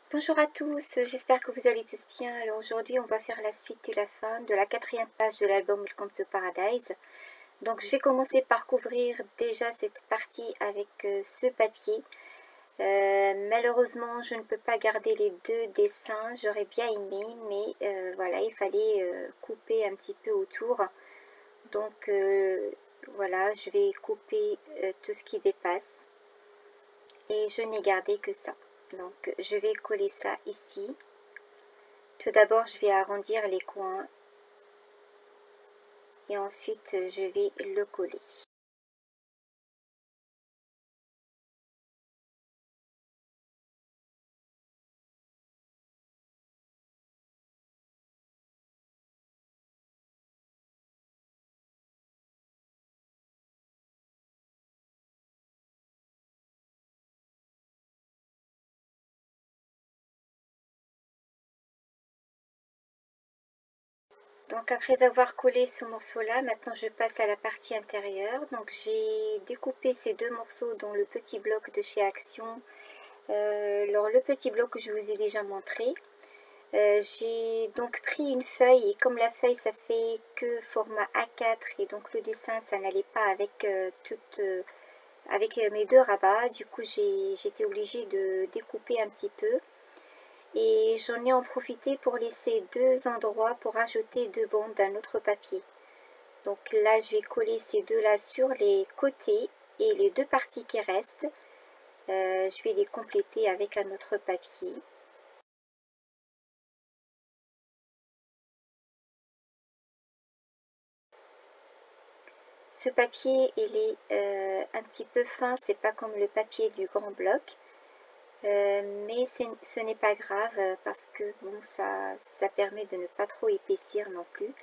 Bonjour à tous, j'espère que vous allez tous bien. Alors aujourd'hui on va faire la suite et la fin de la 4e page de l'album Welcome to Paradise. Donc je vais commencer par couvrir déjà cette partie avec ce papier. Malheureusement je ne peux pas garder les deux dessins, j'aurais bien aimé, mais voilà, il fallait couper un petit peu autour. Donc voilà, je vais couper tout ce qui dépasse et je n'ai gardé que ça. Donc je vais coller ça ici. Tout d'abord, je vais arrondir les coins et ensuite je vais le coller. Donc après avoir collé ce morceau-là, maintenant je passe à la partie intérieure. Donc j'ai découpé ces deux morceaux dans le petit bloc de chez Action. Alors le petit bloc que je vous ai déjà montré. J'ai donc pris une feuille et comme la feuille ça fait que format A4 et donc le dessin ça n'allait pas avec avec mes deux rabats. Du coup j'étais obligée de découper un petit peu. Et j'en ai en profité pour laisser deux endroits pour ajouter deux bandes d'un autre papier. Donc là je vais coller ces deux là sur les côtés et les deux parties qui restent, je vais les compléter avec un autre papier. Ce papier il est un petit peu fin, c'est pas comme le papier du grand bloc, mais ce n'est pas grave parce que bon, ça permet de ne pas trop épaissir non plus.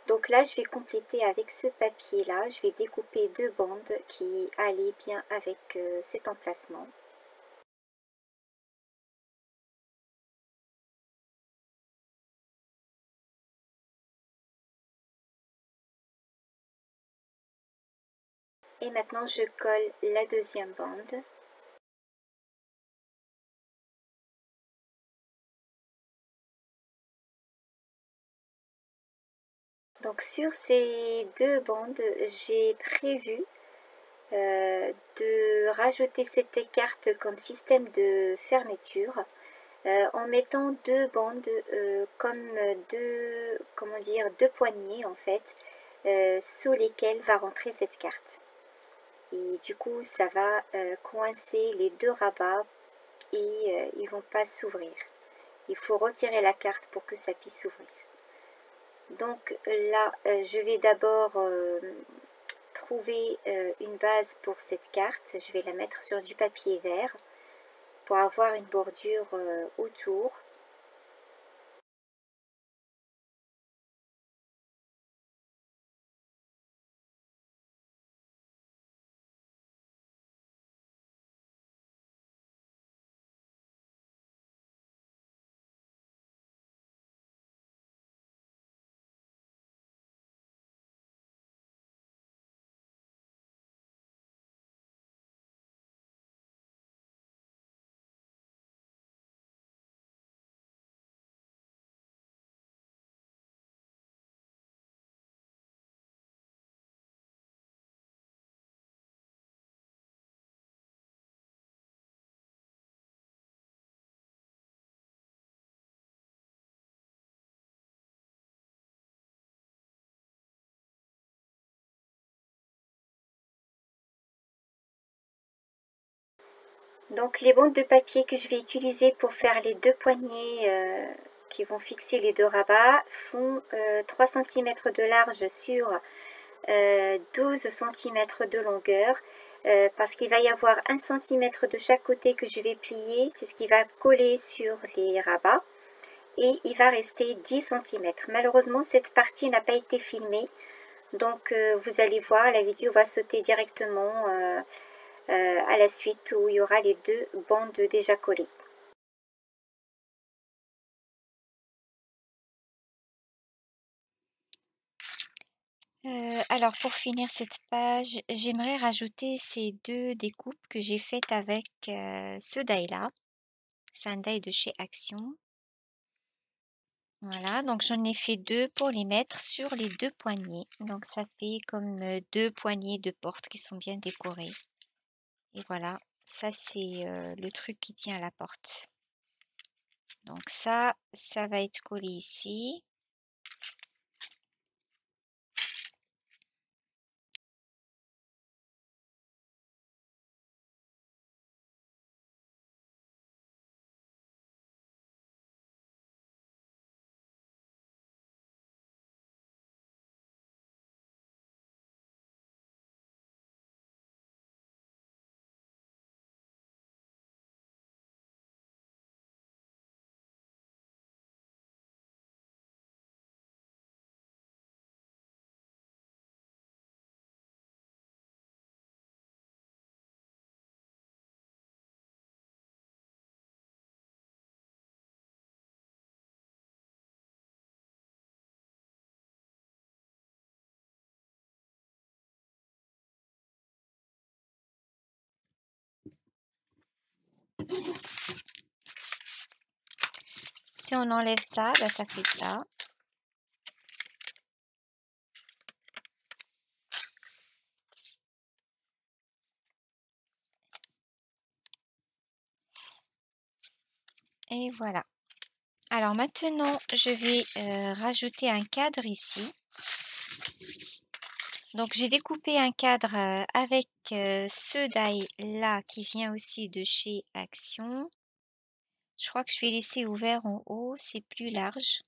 Donc là, je vais compléter avec ce papier-là. Je vais découper deux bandes qui allaient bien avec cet emplacement. Et maintenant, je colle la deuxième bande. Donc sur ces deux bandes, j'ai prévu de rajouter cette écarte comme système de fermeture en mettant deux bandes comme deux, comment dire, deux poignées en fait, sous lesquelles va rentrer cette carte. Et du coup ça va coincer les deux rabats et ils vont pas s'ouvrir. Il faut retirer la carte pour que ça puisse s'ouvrir. Donc là je vais d'abord trouver une base pour cette carte. Je vais la mettre sur du papier vert pour avoir une bordure autour. Donc les bandes de papier que je vais utiliser pour faire les deux poignées qui vont fixer les deux rabats font 3 cm de large sur 12 cm de longueur, parce qu'il va y avoir 1 cm de chaque côté que je vais plier, c'est ce qui va coller sur les rabats, et il va rester 10 cm. Malheureusement cette partie n'a pas été filmée, donc vous allez voir, la vidéo va sauter directement à la suite où il y aura les deux bandes déjà collées. Alors pour finir cette page, j'aimerais rajouter ces deux découpes que j'ai faites avec ce die-là. Sunday de chez Action. Voilà, donc j'en ai fait 2 pour les mettre sur les 2 poignées. Donc ça fait comme 2 poignées de porte qui sont bien décorées. Et voilà, ça c'est le truc qui tient à la porte. Donc ça va être collé ici. Si on enlève ça, bah, ça fait ça. Et voilà. Alors maintenant, je vais rajouter un cadre ici. Donc j'ai découpé un cadre avec ce die là qui vient aussi de chez Action. Je crois que je vais laisser ouvert en haut, c'est plus large.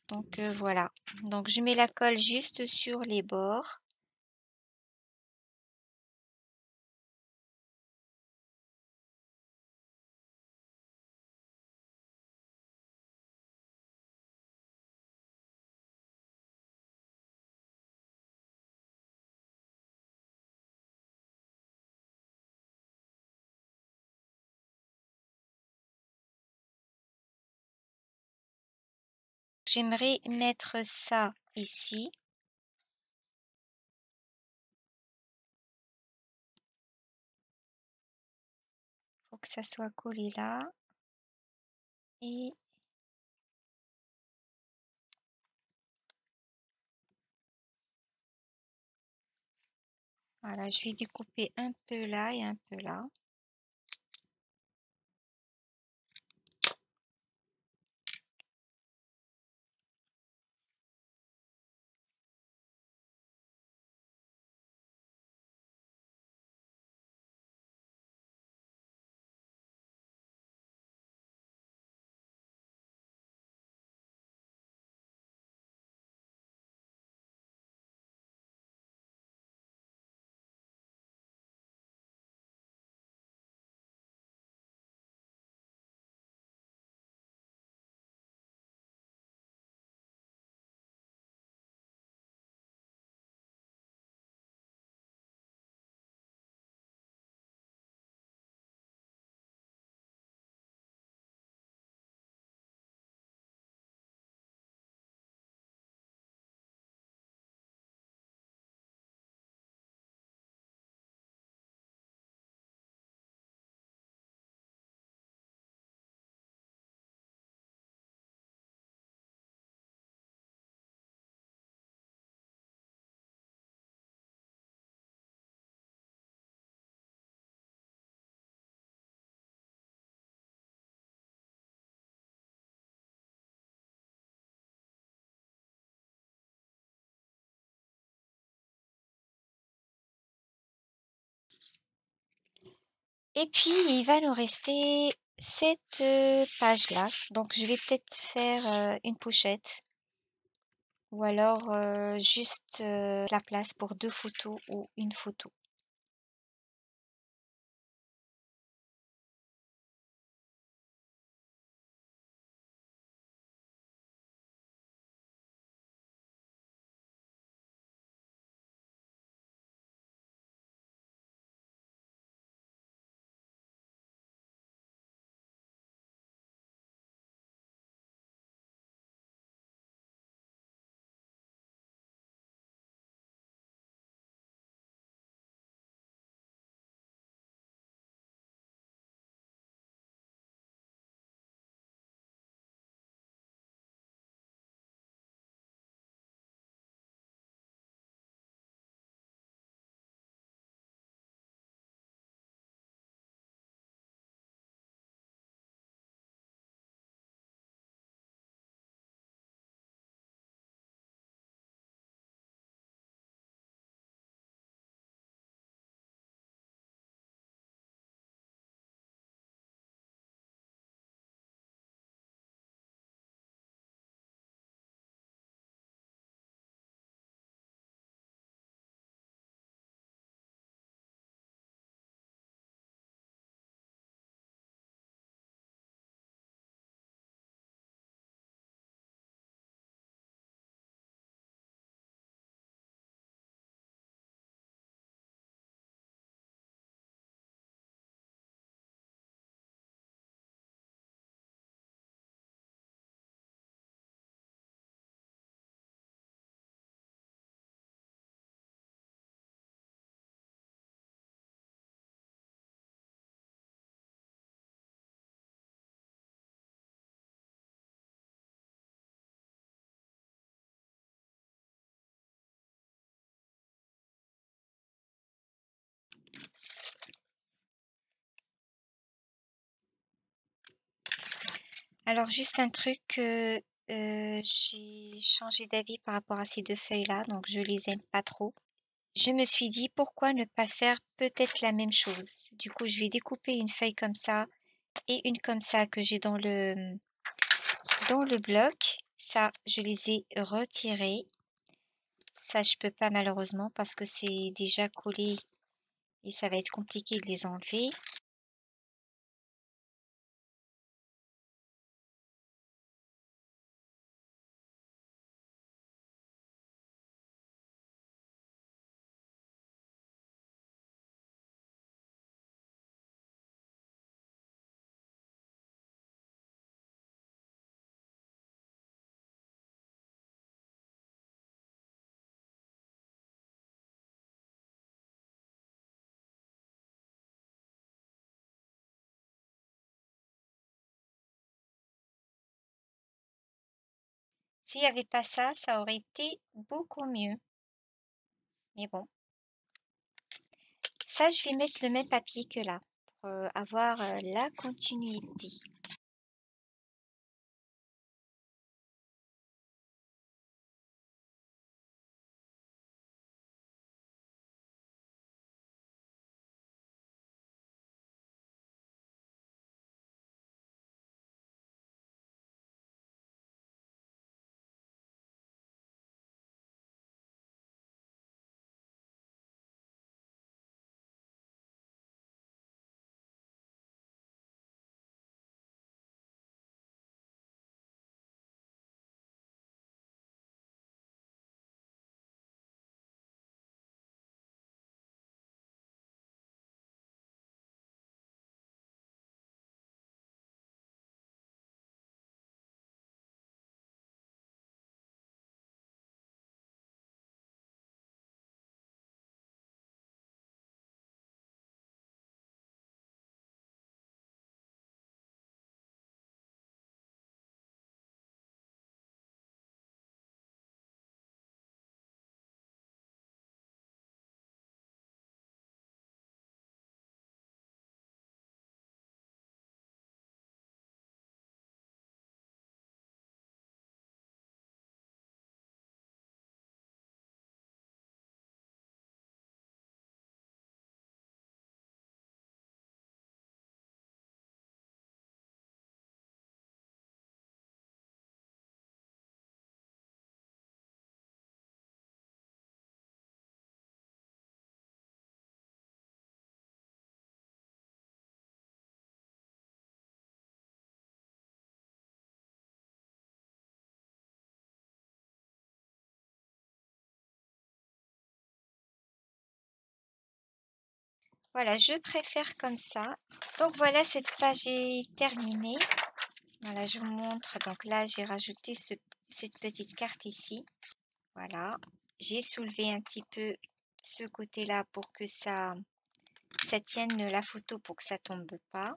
Donc voilà. Donc je mets la colle juste sur les bords. J'aimerais mettre ça ici. Faut que ça soit collé là. Et voilà, je vais découper un peu là et un peu là. Et puis il va nous rester cette page-là. Donc je vais peut-être faire une pochette. Ou alors juste la place pour 2 photos ou une photo. Alors juste un truc, j'ai changé d'avis par rapport à ces 2 feuilles-là, donc je les aime pas trop. Je me suis dit: «Pourquoi ne pas faire peut-être la même chose?» Du coup, je vais découper une feuille comme ça et une comme ça que j'ai dans le bloc. Ça, je les ai retirées. Ça, je peux pas malheureusement parce que c'est déjà collé et ça va être compliqué de les enlever. S'il y avait pas ça, ça aurait été beaucoup mieux. Mais bon, ça, je vais mettre le même papier que là pour, avoir, la continuité. Voilà, je préfère comme ça. Donc voilà, cette page est terminée. Voilà, je vous montre. Donc là, j'ai rajouté cette petite carte ici. Voilà, j'ai soulevé un petit peu ce côté-là pour que ça tienne la photo pour que ça tombe pas.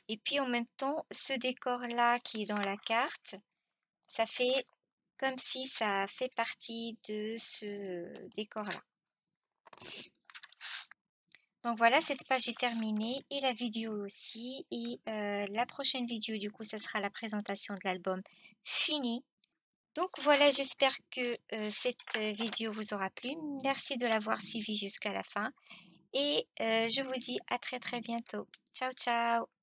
Et puis en même temps, ce décor-là qui est dans la carte, ça fait comme si ça fait partie de ce décor-là. Donc voilà, cette page est terminée et la vidéo aussi. Et la prochaine vidéo, du coup, ça sera la présentation de l'album fini. Donc voilà, j'espère que cette vidéo vous aura plu. Merci de l'avoir suivi jusqu'à la fin. Et je vous dis à très très bientôt. Ciao ciao!